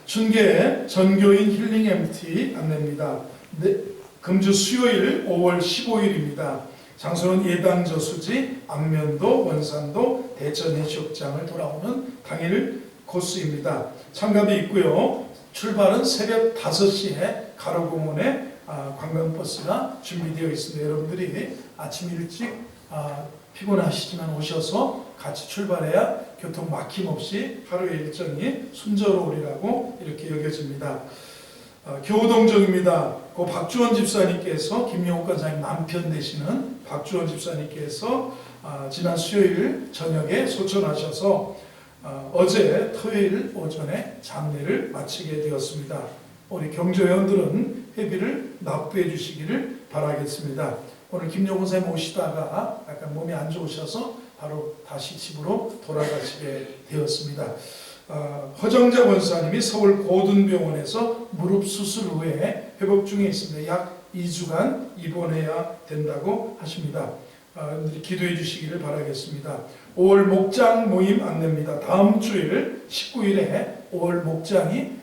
춘계 전교인 힐링 MT 안내입니다. 네, 금주 수요일 5월 15일입니다. 장소는 예당저수지, 안면도, 원산도, 대천해수욕장을 돌아오는 당일 코스입니다. 참가도 있고요. 출발은 새벽 5시에 가로공원에 관광버스가 준비되어 있습니다. 여러분들이 아침 일찍 피곤하시지만 오셔서 같이 출발해야 교통 막힘 없이 하루의 일정이 순조로우리라고 이렇게 여겨집니다. 교우동정입니다. 고 박주원 집사님께서 김영옥 권사님 남편 되시는 박주원 집사님께서 지난 수요일 저녁에 소천하셔서 어제 토요일 오전에 장례를 마치게 되었습니다. 우리 경조회원들은 회비를 납부해 주시기를 바라겠습니다. 오늘 김영옥 권사님 오시다가 약간 몸이 안 좋으셔서 바로 다시 집으로 돌아가시게 되었습니다. 허정자 권사님이 서울 고든병원에서 무릎 수술 후에 회복 중에 있습니다. 약 2주간 입원해야 된다고 하십니다. 여러분들이 기도해 주시기를 바라겠습니다. 5월 목장 모임 안내입니다. 다음 주일 19일에 5월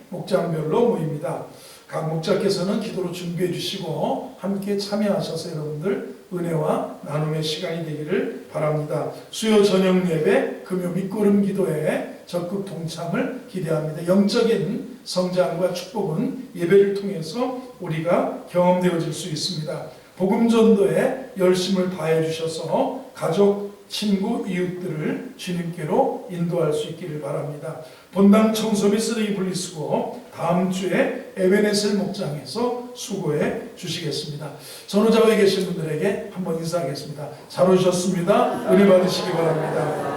목장별로 모입니다. 각 목자께서는 기도로 준비해 주시고 함께 참여하셔서 여러분들 은혜와 나눔의 시간이 되기를 바랍니다. 수요 저녁 예배, 금요 밑거름 기도에 적극 동참을 기대합니다. 영적인 성장과 축복은 예배를 통해서 우리가 경험되어질 수 있습니다. 복음 전도에 열심을 다해 주셔서 가족, 친구, 이웃들을 주님께로 인도할 수 있기를 바랍니다. 본당 청소 및 쓰레기 분리수거 다음 주에 에베네셀 목장에서 수고해 주시겠습니다. 전후좌우에 계신 분들에게 한번 인사하겠습니다. 잘 오셨습니다. 은혜 받으시기 바랍니다.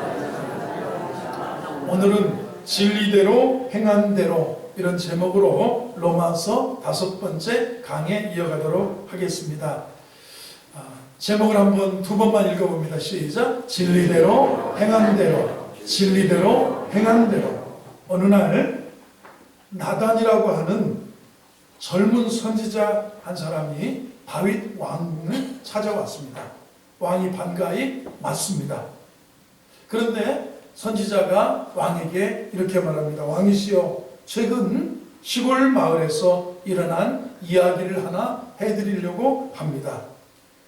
오늘은 진리대로 행한 대로 이런 제목으로 로마서 5번째 강해 이어가도록 하겠습니다. 제목을 한번 2번만 읽어봅니다. 시작. 진리대로 행한 대로, 진리대로 행한 대로. 어느 날 나단이라고 하는 젊은 선지자 한 사람이 다윗 왕궁을 찾아왔습니다. 왕이 반가이 맞습니다. 그런데 선지자가 왕에게 이렇게 말합니다. 왕이시여, 최근 시골 마을에서 일어난 이야기를 하나 해드리려고 합니다.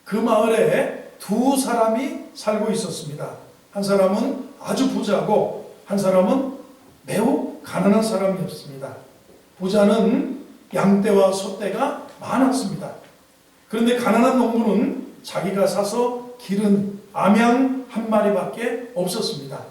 그 마을에 2 사람이 살고 있었습니다. 한 사람은 아주 부자고 한 사람은 매우 가난한 사람이었습니다. 부자는 양떼와 소떼가 많았습니다. 그런데 가난한 농부는 자기가 사서 기른 암양 1마리밖에 없었습니다.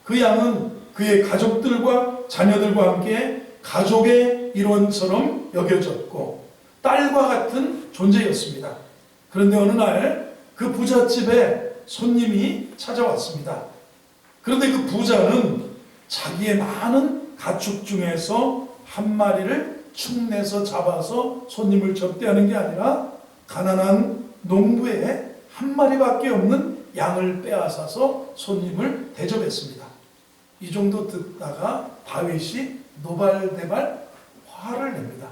그 양은 그의 가족들과 자녀들과 함께 가족의 일원처럼 여겨졌고 딸과 같은 존재였습니다. 그런데 어느 날 그 부잣집에 손님이 찾아왔습니다. 그런데 그 부자는 자기의 많은 가축 중에서 1마리를 축내서 잡아서 손님을 접대하는 게 아니라 가난한 농부의 1마리밖에 없는 양을 빼앗아서 손님을 대접했습니다. 이 정도 듣다가 다윗이 노발대발 화를 냅니다.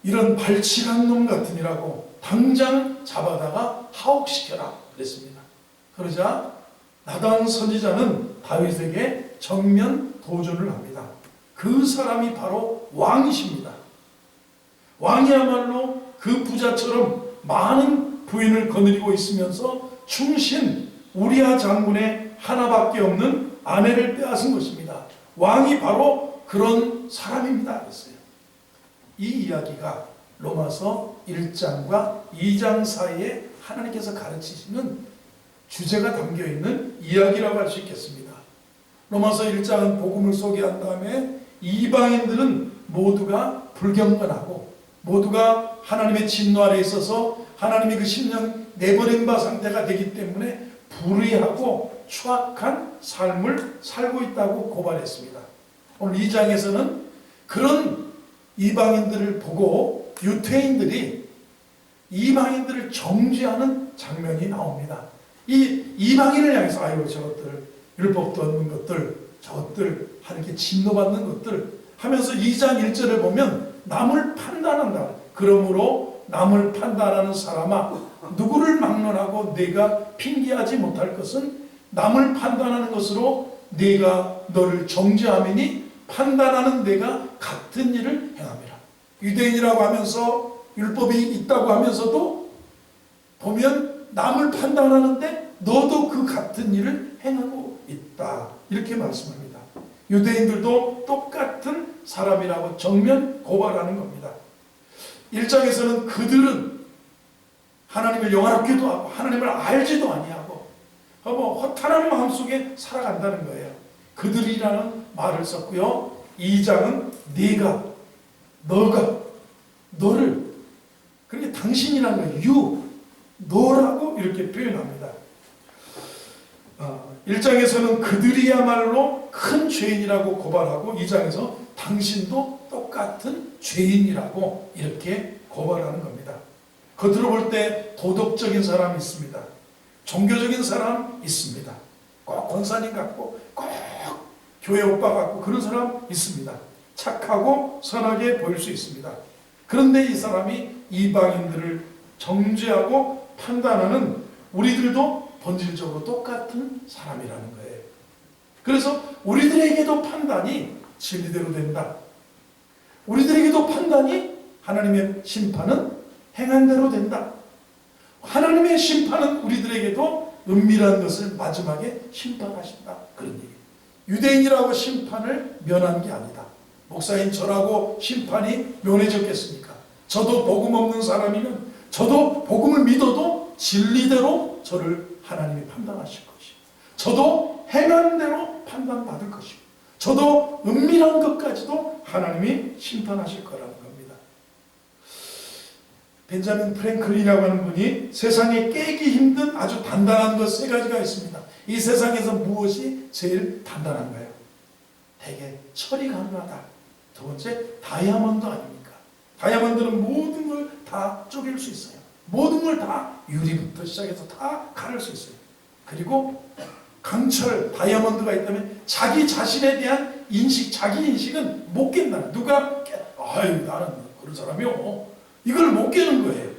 이런 발칙한 놈 같으니라고 당장 잡아다가 하옥시켜라 그랬습니다. 그러자 나단 선지자는 다윗에게 정면 도전을 합니다. 그 사람이 바로 왕이십니다. 왕이야말로 그 부자처럼 많은 부인을 거느리고 있으면서 충신 우리아 장군의 하나밖에 없는 아내를 빼앗은 것입니다. 왕이 바로 그런 사람입니다. 그랬어요. 이 이야기가 로마서 1장과 2장 사이에 하나님께서 가르치시는 주제가 담겨있는 이야기라고 할 수 있겠습니다. 로마서 1장은 복음을 소개한 다음에 이방인들은 모두가 불경건하고 모두가 하나님의 진노 아래 있어서 하나님의 그 10년 내버린 바 상태가 되기 때문에 불의하고 추악한 삶을 살고 있다고 고발했습니다. 오늘 2장에서는 그런 이방인들을 보고 유태인들이 이방인들을 정죄하는 장면이 나옵니다. 이 이방인을 향해서 아이고 저것들 율법도 없는 것들 저것들 하나님께 진노받는 것들 하면서 2장 1절을 보면 남을 판단한다. 그러므로 남을 판단하는 사람아 누구를 막론하고 내가 핑계하지 못할 것은 남을 판단하는 것으로 네가 너를 정죄하매니 판단하는 내가 같은 일을 행함이라. 유대인이라고 하면서 율법이 있다고 하면서도 보면 남을 판단하는데 너도 그 같은 일을 행하고 있다. 이렇게 말씀합니다. 유대인들도 똑같은 사람이라고 정면 고발하는 겁니다. 1장에서는 그들은 하나님을 영화롭게도 하고 하나님을 알지도 아니하고 허탄한 마음속에 살아간다는 거예요. 그들이라는 말을 썼고요. 2장은 네가, 너가, 너를, 그러니까 당신이라는 거예요. 너라고 이렇게 표현합니다. 1장에서는 그들이야말로 큰 죄인이라고 고발하고 2장에서 당신도 똑같은 죄인이라고 이렇게 고발하는 겁니다. 겉으로 볼 때 도덕적인 사람이 있습니다. 종교적인 사람 있습니다. 꼭 권사님 같고 꼭 교회 오빠 같고 그런 사람 있습니다. 착하고 선하게 보일 수 있습니다. 그런데 이 사람이 이방인들을 정죄하고 판단하는 우리들도 본질적으로 똑같은 사람이라는 거예요. 그래서 우리들에게도 판단이 진리대로 된다. 우리들에게도 판단이 하나님의 심판은 행한 대로 된다. 하나님의 심판은 우리들에게도 은밀한 것을 마지막에 심판하신다. 그런 얘기예요. 유대인이라고 심판을 면한 게 아니다. 목사인 저라고 심판이 면해졌겠습니까? 저도 복음 없는 사람이면 저도 복음을 믿어도 진리대로 저를 하나님이 판단하실 것이고 저도 행한 대로 판단받을 것이고 저도 은밀한 것까지도 하나님이 심판하실 거라는 겁니다. 벤자민 프랭클린이라고 하는 분이 세상에 깨기 힘든 아주 단단한 것 3가지가 있습니다. 이 세상에서 무엇이 제일 단단한가요? 대개 철이 가능하다. 두 번째, 다이아몬드 아닙니까? 다이아몬드는 모든 걸 다 쪼갤 수 있어요. 모든 걸 다 유리부터 시작해서 다 가를 수 있어요. 그리고 강철, 다이아몬드가 있다면 자기 자신에 대한 인식, 자기 인식은 못 깬다. 누가 아유 나는 그런 사람이요. 이걸 못 깨는 거예요.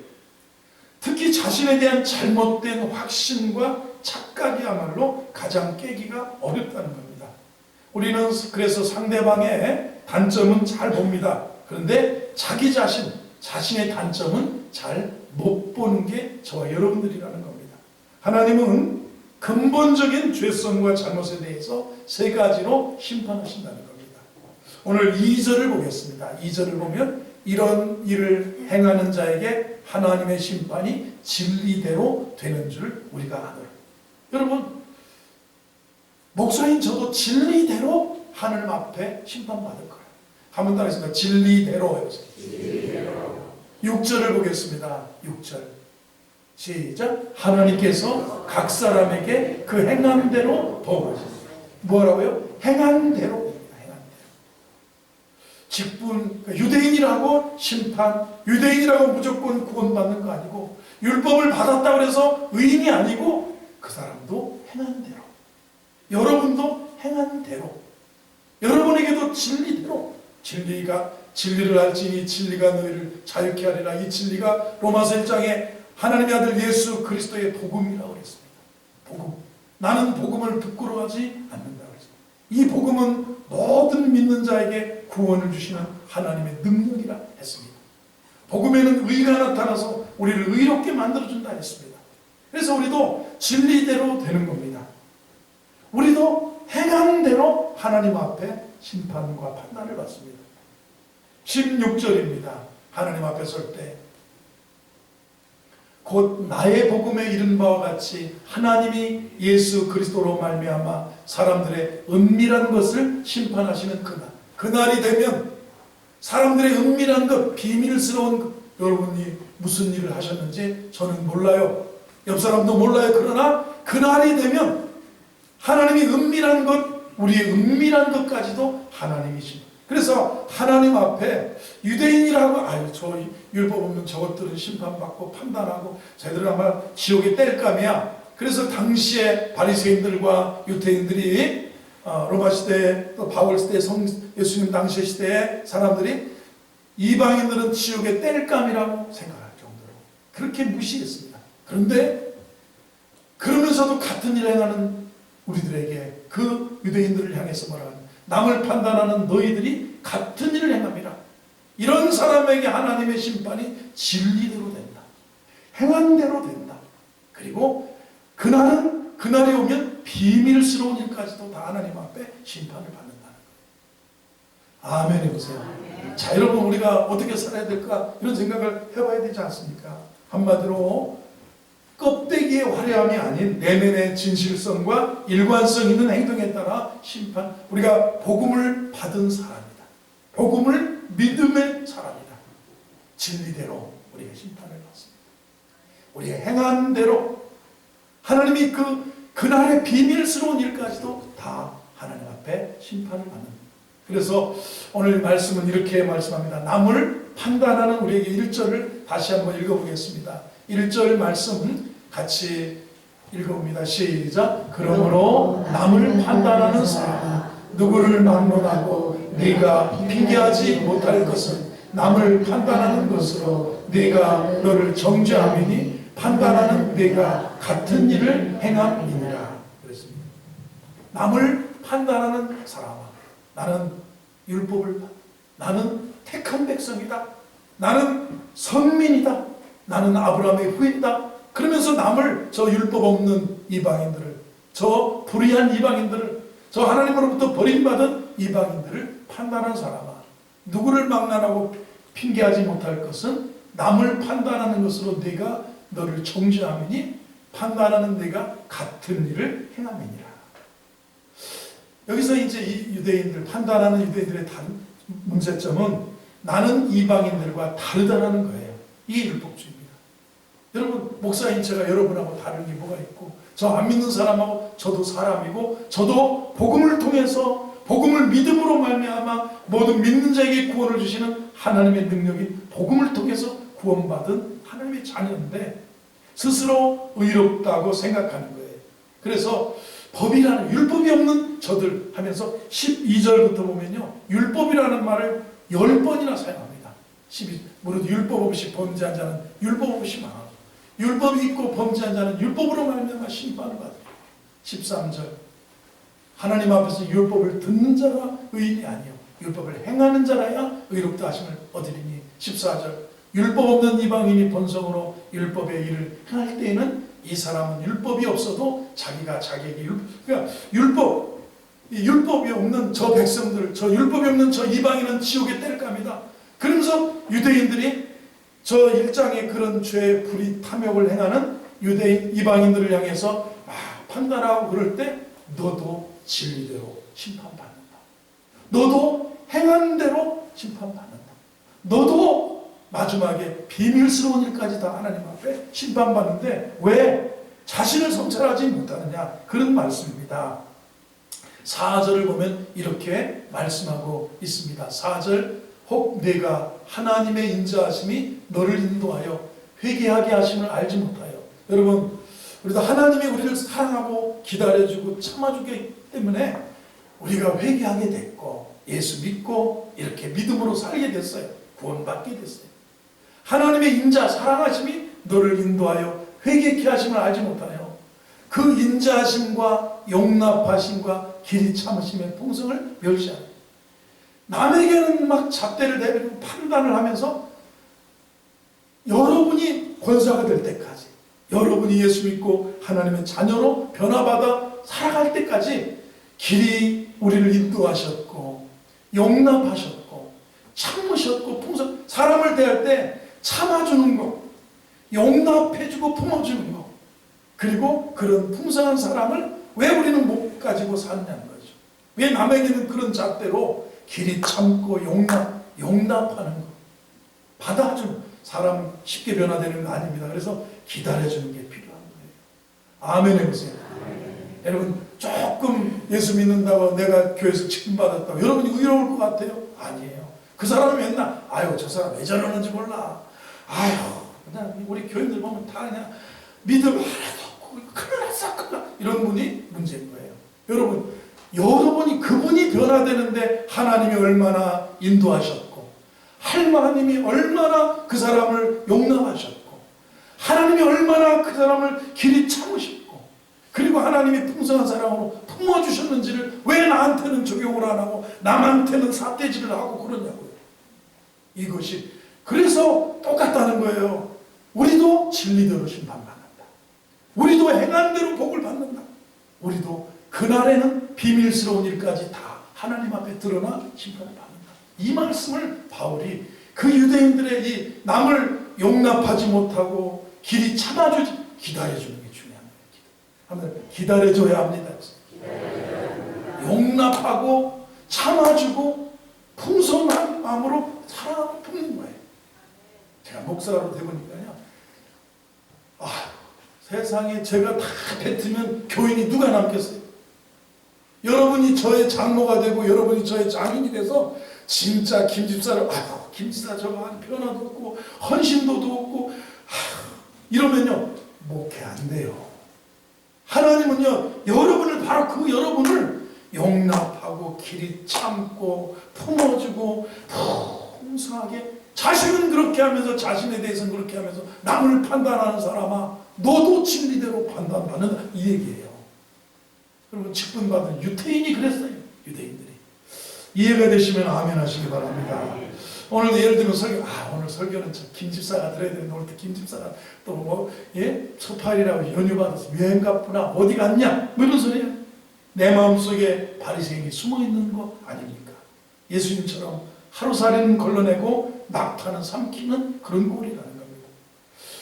특히 자신에 대한 잘못된 확신과 착각이야말로 가장 깨기가 어렵다는 겁니다. 우리는 그래서 상대방의 단점은 잘 봅니다. 그런데 자기 자신의 단점은 잘 못 보는 게 저와 여러분들이라는 겁니다. 하나님은 근본적인 죄성과 잘못에 대해서 3가지로 심판하신다는 겁니다. 오늘 2절을 보겠습니다. 2절을 보면 이런 일을 행하는 자에게 하나님의 심판이 진리대로 되는 줄 우리가 아노라. 여러분, 목사인 저도 진리대로 하나님 앞에 심판받을 거예요. 한번 따라하겠습니다. 진리대로. 6절을 보겠습니다. 6절. 시작. 하나님께서 각 사람에게 그 행한 대로 보호하십니다. 뭐라고요? 행한 대로. 직분, 유대인이라고 심판, 유대인이라고 무조건 구원받는 거 아니고 율법을 받았다고 해서 의인이 아니고 그 사람도 행한 대로, 여러분도 행한 대로, 여러분에게도 진리대로, 진리를 알지니 진리가 너희를 자유케 하리라. 이 진리가 로마서 1장에 하나님의 아들 예수 그리스도의 복음이라고 그랬습니다. 복음. 나는 복음을 부끄러워하지 않는다 그랬습니다. 이 복음은 모든 믿는 자에게 구원을 주시는 하나님의 능력이라 했습니다. 복음에는 의가 나타나서 우리를 의롭게 만들어준다 했습니다. 그래서 우리도 진리대로 되는 겁니다. 우리도 행한 대로 하나님 앞에 심판과 판단을 받습니다. 16절입니다. 하나님 앞에 설 때 곧 나의 복음에 이른 바와 같이 하나님이 예수 그리스도로 말미암아 사람들의 은밀한 것을 심판하시는 그날, 그날이 되면 사람들의 은밀한 것, 비밀스러운 것, 여러분이 무슨 일을 하셨는지 저는 몰라요. 옆 사람도 몰라요. 그러나 그날이 되면 하나님이 은밀한 것, 우리의 은밀한 것까지도 하나님이십니다. 그래서 하나님 앞에 유대인이라고 아유 저 율법 없는 저것들은 심판받고 판단하고 쟤들은 아마 지옥에 뗄 감이야. 그래서 당시에 바리새인들과 유대인들이 로마 시대 또 바울 시대 예수님 당시 시대의 사람들이 이방인들은 지옥에 뗄 감이라고 생각할 정도로 그렇게 무시했습니다. 그런데 그러면서도 같은 일을 행하는 우리들에게 그 유대인들을 향해서 말하는 남을 판단하는 너희들이 같은 일을 행함이라. 이런 사람에게 하나님의 심판이 진리대로 된다. 행한 대로 된다. 그리고 그날이 오면 비밀스러운 일까지도 다 하나님 앞에 심판을 받는다는 거예요. 아멘 해보세요. 자, 여러분, 우리가 어떻게 살아야 될까? 이런 생각을 해봐야 되지 않습니까? 한마디로 껍데기의 화려함이 아닌 내면의 진실성과 일관성 있는 행동에 따라 심판, 우리가 복음을 받은 사람이다. 복음을 믿음의 사람이다. 진리대로 우리가 심판을 받습니다. 우리가 행한 대로 하나님이 그날의 비밀스러운 일까지도 다 하나님 앞에 심판을 받는. 그래서 오늘 말씀은 이렇게 말씀합니다. 남을 판단하는 우리에게 1절을 다시 한번 읽어보겠습니다. 1절 말씀 같이 읽어봅니다. 시작. 그러므로 남을 판단하는 사람은 누구를 막론하고 네가 핑계하지 못할 것은 남을 판단하는 것으로 네가 너를 정죄함이니 판단하는 네가 같은 일을 행함이니라. 그랬습니다. 남을 판단하는 사람아, 나는 율법을 받아. 나는 택한 백성이다. 나는 선민이다. 나는 아브라함의 후예다. 그러면서 남을, 저 율법 없는 이방인들을, 저 불의한 이방인들을, 저 하나님으로부터 버림받은 이방인들을 판단한 사람아, 누구를 막론하고 핑계하지 못할 것은 남을 판단하는 것으로 네가 너를 정죄함이니 판단하는 네가 같은 일을 행함이니라. 여기서 이제 이 유대인들, 판단하는 유대인들의 문제점은 나는 이방인들과 다르다라는 거예요. 이게 율법주의입니다. 여러분, 목사인 제가 여러분하고 다른 게 뭐가 있고, 저 안 믿는 사람하고 저도 사람이고, 저도 복음을 통해서, 복음을 믿음으로 말미암아 모든 믿는 자에게 구원을 주시는 하나님의 능력인 복음을 통해서 구원받은 하나님의 자녀인데 스스로 의롭다고 생각하는 거예요. 그래서 법이라는, 율법이 없는 저들 하면서 12절부터 보면요, 율법이라는 말을 10번이나 사용합니다. 무릇 율법 없이 범죄한 자는 율법 없이 망하고 율법이 있고 범죄한 자는 율법으로 말미암아 심판을 받으리라. 13절, 하나님 앞에서 율법을 듣는 자가 의인이 아니요 율법을 행하는 자라야 의롭다 하심을 얻으리니. 14절, 율법 없는 이방인이 본성으로 율법의 일을 행할 때에는 이 사람은 율법이 없어도 자기가 자기에게 그러니까 율법이 없는 저 백성들, 저 율법이 없는 저 이방인은 지옥에 뗄 겁니다. 그러면서 유대인들이 저 1장의 그런 죄의 불의 탐욕을 행하는 유대인 이방인들을 향해서 막 판단하고 그럴 때 너도 진리대로 심판받는다. 너도 행한 대로 심판받는다. 너도 마지막에 비밀스러운 일까지 다 하나님 앞에 심판받는데 왜 자신을 성찰하지 못하느냐, 그런 말씀입니다. 4절을 보면 이렇게 말씀하고 있습니다. 4절, 혹 내가 하나님의 인자하심이 너를 인도하여 회개하게 하심을 알지 못하여. 여러분, 우리도 하나님이 우리를 사랑하고 기다려주고 참아주기 때문에 우리가 회개하게 됐고 예수 믿고 이렇게 믿음으로 살게 됐어요. 구원받게 됐어요. 하나님의 인자 사랑하심이 너를 인도하여 회개케 하심을 알지 못하여. 그 인자하심과 용납하심과 길이 참으심의 풍성을 멸시하는, 남에게는 막 잣대를 내리고 판단을 하면서 여러분이 권사가 될 때까지, 여러분이 예수 믿고 하나님의 자녀로 변화받아 살아갈 때까지 길이 우리를 인도하셨고 용납하셨고 참으셨고 풍성, 사람을 대할 때 참아주는 것, 용납해주고 품어주는 것, 그리고 그런 풍성한 사람을 왜 우리는 못 가지고 사느냐는 거죠. 왜 남에게는 그런 잣대로 길이 참고 용납하는 것, 받아주는, 사람 쉽게 변화되는 거 아닙니다. 그래서 기다려주는 게 필요한 거예요. 아멘 해보세요. 여러분, 조금 예수 믿는다고 내가 교회에서 칭받았다고 여러분이 의로울 것 같아요? 아니에요. 그 사람은 맨날 아유 저 사람 왜 저러는지 몰라, 아유 그냥 우리 교인들 보면 다 그냥 믿음 하나도 없고 큰일 났어 큰일 났어, 이런 분이 문제인 거예요. 여러분이 그분이 변화되는데 하나님이 얼마나 인도하셨고 하나님이 얼마나 그 사람을 용납하셨고 하나님이 얼마나 그 사람을 길이 참으셨고 그리고 하나님이 풍성한 사랑으로 품어주셨는지를 왜 나한테는 적용을 안 하고 남한테는 삿대질을 하고 그러냐고요. 이것이 그래서 똑같다는 거예요. 우리도 진리대로 심판받는다. 우리도 행한 대로 복을 받는다. 우리도 그날에는 비밀스러운 일까지 다 하나님 앞에 드러나 심판을 받는다. 이 말씀을 바울이 그 유대인들의 이 남을 용납하지 못하고 길이 참아주지 기다려주는 게 중요합니다. 한번 기다려줘야 합니다. 용납하고 참아주고 풍성한 마음으로 사랑하고 품는 거예요. 제가 목사로 되보니까요. 세상에 제가 다 뱉으면 교인이 누가 남겠어요? 여러분이 저의 장로가 되고 여러분이 저의 장인이 돼서 진짜 김집사를 김집사 저거 변화도 없고 헌신도도 없고 이러면요 목회 안 돼요. 하나님은요 여러분을 바로 그 여러분을 용납하고 길이 참고 품어주고 풍성하게 자신은 그렇게 하면서 자신에 대해서는 그렇게 하면서 남을 판단하는 사람아 너도 진리대로 판단받는다 이 얘기예요. 여러분 직분받은 유태인이 그랬어요. 유대인들이 이해가 되시면 아멘 하시기 바랍니다. 오늘도 예를 들면 설교 오늘 설교는 저 김집사가 들어야 되는데 오늘 또 김집사가 또 초파일이라고 연휴 받아서 여행 갔구나 어디 갔냐 뭐 이런 소리예요. 내 마음속에 바리새인이 숨어있는 거 아닙니까? 예수님처럼 하루살이는 걸러내고 낙타는 삼키는 그런 꼴이라는 겁니다.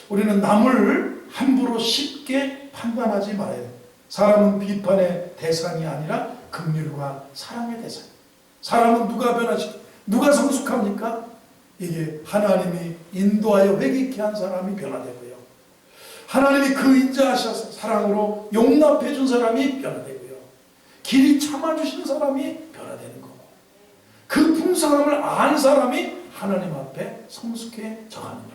우리는 남을 함부로 쉽게 판단하지 말아야 돼요. 사람은 비판의 대상이 아니라 긍휼과 사랑의 대상. 사람은 누가 변화시켜 누가 성숙합니까? 이게 하나님이 인도하여 회개케 한 사람이 변화되고요. 하나님이 그 인자하셔서 사랑으로 용납해 준 사람이 변화되고요. 길이 참아주신 사람이 변화되는 거고 그 풍성함을 아는 사람이 하나님 앞에 성숙해져 가는 거예요.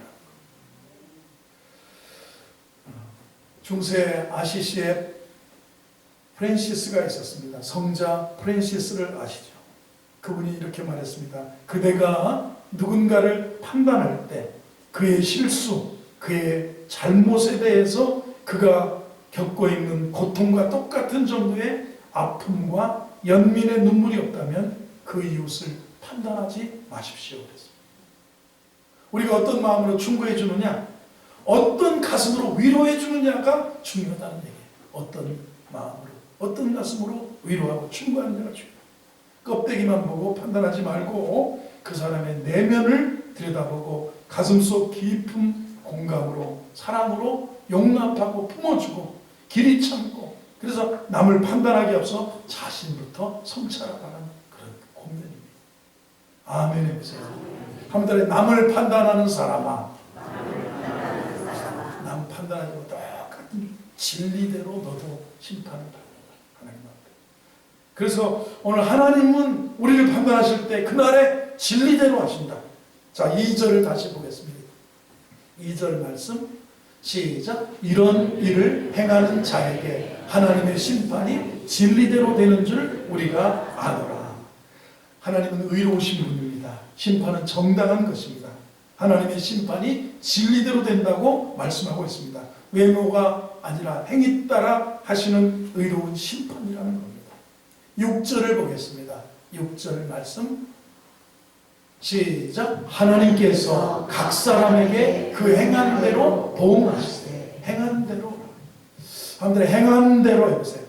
중세 아시시에 프랜시스가 있었습니다. 성자 프랜시스를 아시죠? 그분이 이렇게 말했습니다. 그대가 누군가를 판단할 때 그의 실수, 그의 잘못에 대해서 그가 겪고 있는 고통과 똑같은 정도의 아픔과 연민의 눈물이 없다면 그 이웃을 판단하지 마십시오. 그랬습니다. 우리가 어떤 마음으로 충고해 주느냐, 어떤 가슴으로 위로해 주느냐가 중요하다는 얘기예요. 어떤 마음으로, 어떤 가슴으로 위로하고 충고하느냐가 중요해요. 껍데기만 보고 판단하지 말고 그 사람의 내면을 들여다보고 가슴속 깊은 공감으로 사랑으로 용납하고 품어주고 길이 참고 그래서 남을 판단하기 앞서 자신부터 성찰하라는 그런 공면입니다. 아멘 해보세요. 한번더 남을 판단하는 사람아 남 판단하지 말고 똑같은 진리대로 너도 심판을 받는 거야. 하나님 앞에. 그래서 오늘 하나님은 우리를 판단하실 때 그날에 진리대로 하신다. 자, 2절을 다시 보겠습니다. 2절 말씀 시작. 이런 일을 행하는 자에게 하나님의 심판이 진리대로 되는 줄 우리가 아노라. 하나님은 의로우신 분입니다. 심판은 정당한 것입니다. 하나님의 심판이 진리대로 된다고 말씀하고 있습니다. 외모가 아니라 행위 따라 하시는 의로운 심판이라는 겁니다. 6절을 보겠습니다. 6절 말씀 시작. 하나님께서 각 사람에게 그 행한 대로 보응하시되. 행한 대로. 사람들이 행한 대로 해보세요.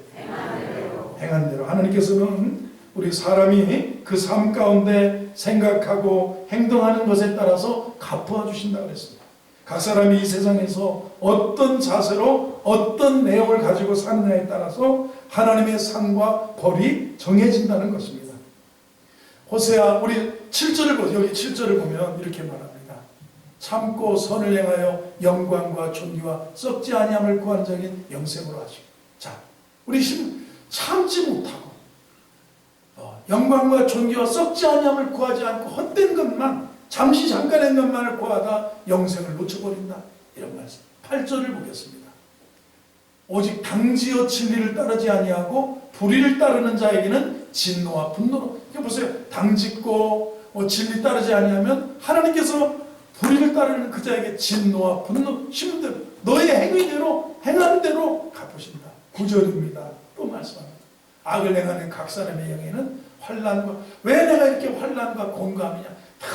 행한 대로. 하나님께서는 우리 사람이 그 삶 가운데 생각하고 행동하는 것에 따라서 갚아 주신다고 그랬습니다. 각 사람이 이 세상에서 어떤 자세로 어떤 내용을 가지고 사느냐에 따라서 하나님의 상과 벌이 정해진다는 것입니다. 호세아 우리 7절을 보세요. 여기 7절을 보면 이렇게 말합니다. 참고 선을 행하여 영광과 존귀와 썩지 아니함을 구하는 자에겐 영생으로 하시고. 자, 우리 참지 못하고 영광과 존귀와 썩지 아니함을 구하지 않고 헛된 것만 잠시 잠깐의 것만을 구하다 영생을 놓쳐버린다. 이런 말씀. 8절을 보겠습니다. 오직 당지어 진리를 따르지 아니하고 불의를 따르는 자에게는 진노와 분노로. 이거 보세요. 당짓고 진리 따르지 아니하면 하나님께서 불의를 따르는 그 자에게 진노와 분노 심은 대로 너의 행위대로 행한 대로 갚으신다. 9절입니다. 또 말씀합니다. 악을 행하는 각 사람의 영에는 환난과, 왜 내가 이렇게 환난과 공감이냐, 다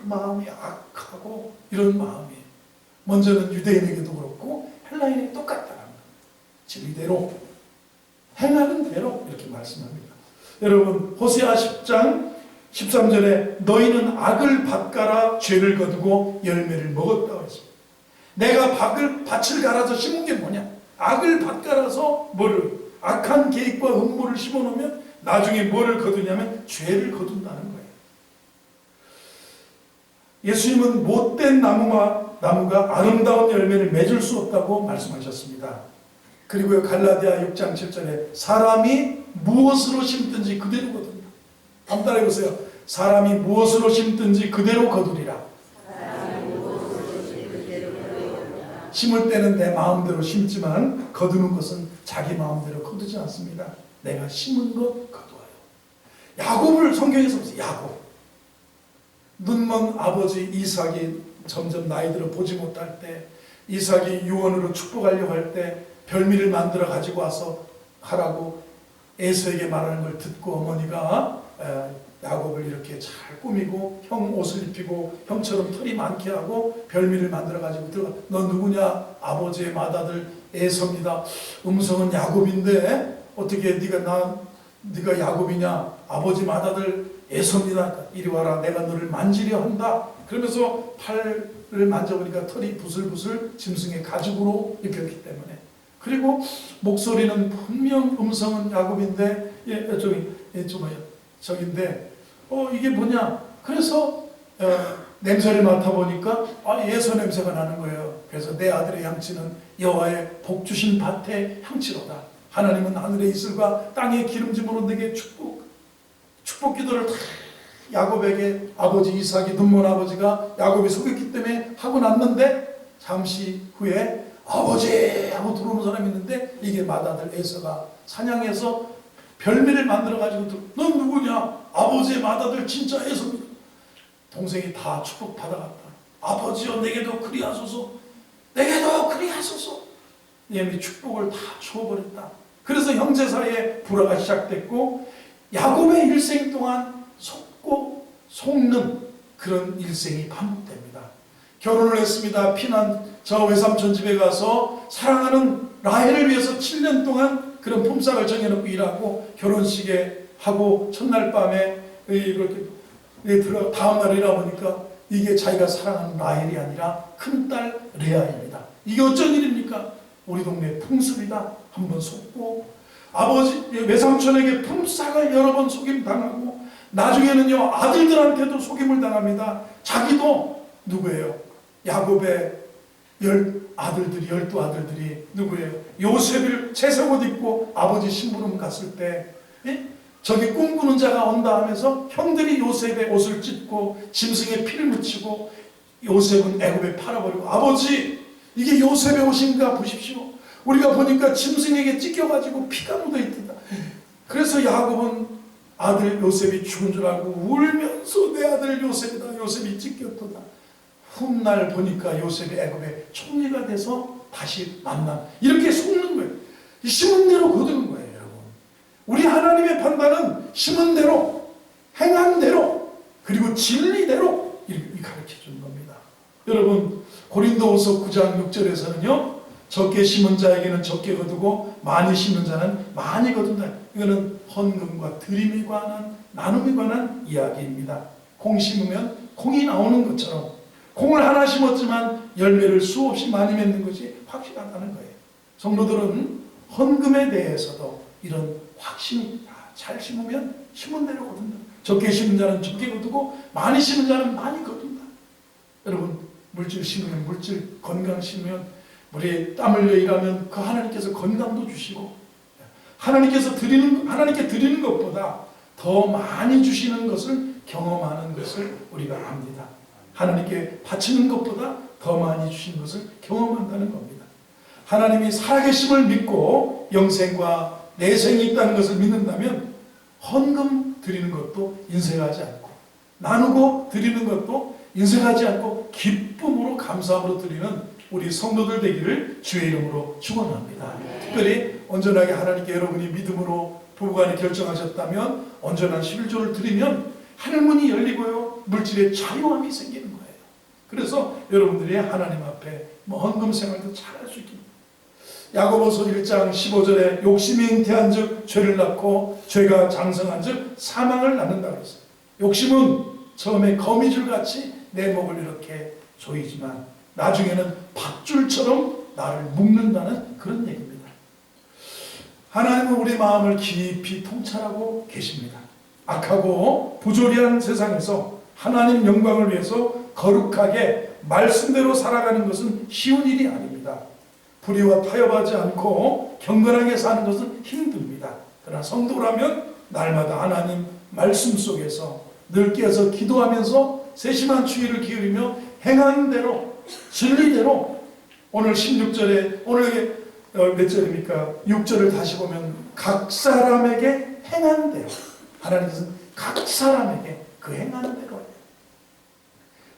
마음이 악하고 이런 마음이에요. 먼저는 유대인에게도 그렇고 헬라인에게 똑같다는 거예요. 진리대로 행하는 대로 이렇게 말씀합니다. 여러분, 호세아 10장 13절에 너희는 악을 밭갈아 죄를 거두고 열매를 먹었다고 했습니다. 내가 밭을 갈아서 심은 게 뭐냐? 악을 밭갈아서 뭐를, 악한 계획과 음모를 심어놓으면 나중에 뭐를 거두냐면 죄를 거둔다는 거예요. 예수님은 못된 나무가 아름다운 열매를 맺을 수 없다고 말씀하셨습니다. 그리고 갈라디아 6장 7절에 사람이 무엇으로 심든지 그대로 거둔다. 한번 따라해보세요. 사람이 무엇으로 심든지 그대로 거두리라. 심을 때는 내 마음대로 심지만 거두는 것은 자기 마음대로 거두지 않습니다. 내가 심은 것 거두어요. 야곱을 성경에서 보세요. 야곱. 눈먼 아버지 이삭이 점점 나이 들어 보지 못할 때, 이삭이 유언으로 축복하려고 할 때 별미를 만들어 가지고 와서 하라고 에서에게 말하는 걸 듣고 어머니가 야곱을 이렇게 잘 꾸미고 형 옷을 입히고 형처럼 털이 많게 하고 별미를 만들어 가지고 들어가. 너 누구냐? 아버지의 맏아들 에서입니다. 음성은 야곱인데 어떻게 네가 야곱이냐? 아버지 맏아들 에서입니다. 이리 와라. 내가 너를 만지려 한다. 그러면서 팔을 만져보니까 털이 부슬부슬 짐승의 가죽으로 입혔기 때문에. 그리고 목소리는 분명 음성은 야곱인데 저긴데 이게 뭐냐? 그래서 냄새를 맡아보니까 예서 냄새가 나는 거예요. 그래서 내 아들의 향취는 여호와의 복 주신 밭의 향취로다. 하나님은 하늘의 이슬과 땅의 기름짐으로 내게 축복 기도를 다 야곱에게 아버지 이삭이 눈먼 아버지가 야곱이 속였기 때문에 하고 났는데 잠시 후에 아버지 하고 들어오는 사람이 있는데 이게 맏아들 에서가 사냥해서 별미를 만들어가지고 넌 누구냐? 아버지의 맏아들 진짜 에서입니다. 동생이 다 축복 받아갔다. 아버지여 내게도 그리하소서. 내게도 그리하소서. 얘네 축복을 다 주어버렸다. 그래서 형제 사이에 불화가 시작됐고 야곱의 일생 동안 속고 속는 그런 일생이 반복됩니다. 결혼을 했습니다. 저 외삼촌 집에 가서 사랑하는 라헬을 위해서 7년 동안 그런 품삯을 정해놓고 일하고 결혼식에 하고 첫날 밤에 이렇게 들어 다음날 일어나보니까 이게 자기가 사랑하는 라헬이 아니라 큰딸 레아입니다. 이게 어쩐 일입니까? 우리 동네 풍습이다. 한번 속고 아버지 외삼촌에게 품삯을 여러 번 속임 당하고 나중에는요 아들들한테도 속임을 당합니다. 자기도 누구예요? 야곱의 12아들들이 누구예요? 요셉을 채색 옷 입고 아버지 심부름 갔을 때 저기 꿈꾸는 자가 온다 하면서 형들이 요셉의 옷을 찢고 짐승에 피를 묻히고 요셉은 애굽에 팔아버리고 아버지 이게 요셉의 옷인가 보십시오. 우리가 보니까 짐승에게 찢겨가지고 피가 묻어있다. 그래서 야곱은 아들 요셉이 죽은 줄 알고 울면서 내 아들 요셉이다. 요셉이 찢겼도다. 훗날 보니까 요셉이 애굽의 총리가 돼서 다시 만나. 이렇게 속는 거예요. 심은 대로 거두는 거예요, 여러분. 우리 하나님의 판단은 심은 대로, 행한 대로, 그리고 진리대로 이렇게 가르쳐 주는 겁니다. 여러분, 고린도후서 9장 6절에서는요, 적게 심은 자에게는 적게 거두고 많이 심은 자는 많이 거둔다. 이거는 헌금과 드림에 관한, 나눔에 관한 이야기입니다. 콩 심으면 콩이 나오는 것처럼 콩을 하나 심었지만 열매를 수없이 많이 맺는 것이 확실하다는 거예요. 성도들은 헌금에 대해서도 이런 확신이 잘 심으면 심은 대로 거둔다. 적게 심은 자는 적게 거두고 많이 심은 자는 많이 거둔다. 여러분, 물질 심으면 물질, 건강 심으면 머리에 땀 흘려 일하면 그 하나님께서 건강도 주시고 하나님께 드리는 것보다 더 많이 주시는 것을 경험하는 것을 우리가 압니다. 하나님께 바치는 것보다 더 많이 주신 것을 경험한다는 겁니다. 하나님이 살아계심을 믿고 영생과 내생이 있다는 것을 믿는다면 헌금 드리는 것도 인색하지 않고 나누고 드리는 것도 인색하지 않고 기쁨으로 감사함으로 드리는 우리 성도들 되기를 주의 이름으로 축원합니다. 특별히 온전하게 하나님께 여러분이 믿음으로 부부간에 결정하셨다면 온전한 11조를 드리면 하늘문이 열리고요, 물질의 자유함이 생기는 거예요. 그래서 여러분들이 하나님 앞에 헌금 생활도 잘할 수 있게. 야고보서 1장 15절에 욕심이 잉태한 즉 죄를 낳고 죄가 장성한 즉 사망을 낳는다고 했어요. 욕심은 처음에 거미줄같이 내 목을 이렇게 조이지만 나중에는 밧줄처럼 나를 묶는다는 그런 얘기입니다. 하나님은 우리 마음을 깊이 통찰하고 계십니다. 악하고 부조리한 세상에서 하나님 영광을 위해서 거룩하게 말씀대로 살아가는 것은 쉬운 일이 아닙니다. 불의와 타협하지 않고 경건하게 사는 것은 힘듭니다. 그러나 성도라면 날마다 하나님 말씀 속에서 늘 깨어서 기도하면서 세심한 주의를 기울이며 행하는 대로 진리대로 오늘 16절에 오늘 몇 절입니까? 6절을 다시 보면 각 사람에게 행하는 대로, 하나님께서는 각 사람에게 그 행하는 대로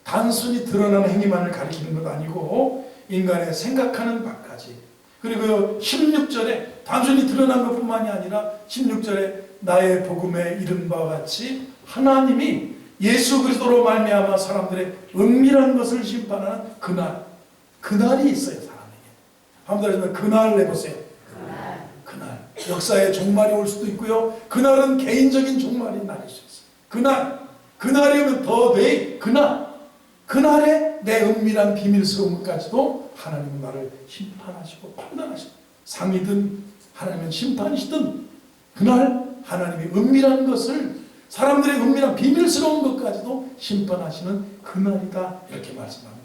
단순히 드러나는 행위만을 가리키는 것 아니고 인간의 생각하는 바까지. 그리고 16절에 단순히 드러난 것뿐만이 아니라 16절에 나의 복음에 이른 바와 같이 하나님이 예수 그리스도로 말미암아 사람들의 은밀한 것을 심판하는 그날이 있어요. 사람에게 한번 더 그날 내보세요. 그날 역사의 종말이 올 수도 있고요, 그날은 개인적인 종말이 날일 수 있어요. 그날이면 더 돼. 그날에 내 은밀한 비밀스러운 것까지도 하나님은 나를 심판하시고 판단하시고, 상이든 하나님은 심판이시든 그날 하나님의 은밀한 것을, 사람들의 은밀한 비밀스러운 것까지도 심판하시는 그날이다, 이렇게 말씀합니다.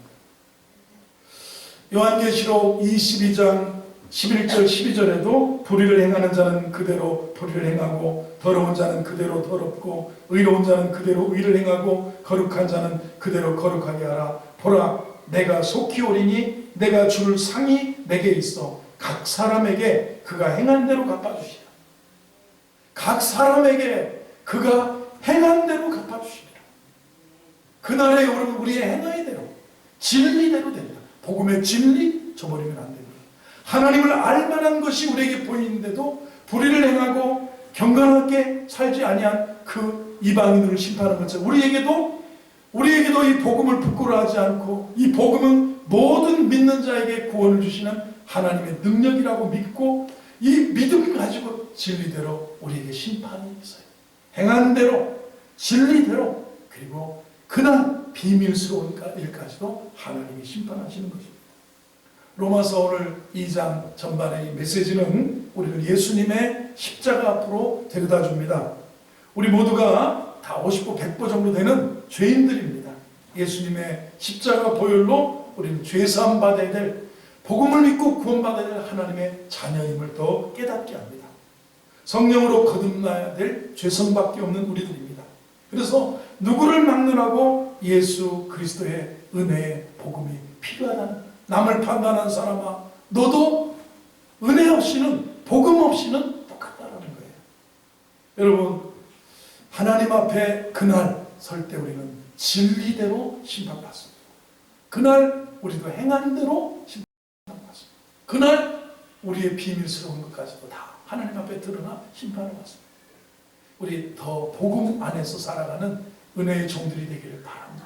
요한계시록 22장 11절 12절에도 불의를 행하는 자는 그대로 불의를 행하고 더러운 자는 그대로 더럽고 의로운 자는 그대로 의를 행하고 거룩한 자는 그대로 거룩하게 하라. 보라, 내가 속히 오리니 내가 줄 상이 내게 있어 각 사람에게 그가 행한 대로 갚아주시라. 각 사람에게 그가 행한 대로 갚아주시리라. 그날에 우리의 행하의 대로 진리대로 됩니다. 복음의 진리 저버리면 안 됩니다. 하나님을 알만한 것이 우리에게 보이는데도 불의를 행하고 경건하게 살지 아니한 그 이방인들을 심판하는 것처럼 우리에게도 이 복음을 부끄러워하지 않고 이 복음은 모든 믿는 자에게 구원을 주시는 하나님의 능력이라고 믿고 이 믿음 가지고 진리대로 우리에게 심판이 있어요. 행한 대로 진리대로, 그리고 그날 비밀스러운 일까지도 하나님이 심판하시는 것입니다. 로마서 오늘 2장 전반의 이 메시지는 우리를 예수님의 십자가 앞으로 데려다 줍니다. 우리 모두가 다 50보 100보 정도 되는 죄인들입니다. 예수님의 십자가 보혈로 우리는 죄사함 받아야 될, 복음을 믿고 구원받아야 될 하나님의 자녀임을 더 깨닫게 합니다. 성령으로 거듭나야 될 죄성밖에 없는 우리들입니다. 그래서 누구를 막론하고 예수 그리스도의 은혜의 복음이 필요하다는, 남을 판단하는 사람아 너도 은혜 없이는, 복음 없이는 똑같다라는 거예요. 여러분, 하나님 앞에 그날 설 때 우리는 진리대로 심판받습니다. 그날 우리도 행한 대로 심판받습니다. 그날 우리의 비밀스러운 것까지도 다 하나님 앞에 드러나 심판을 받습니다. 우리 더 복음 안에서 살아가는 은혜의 종들이 되기를 바랍니다.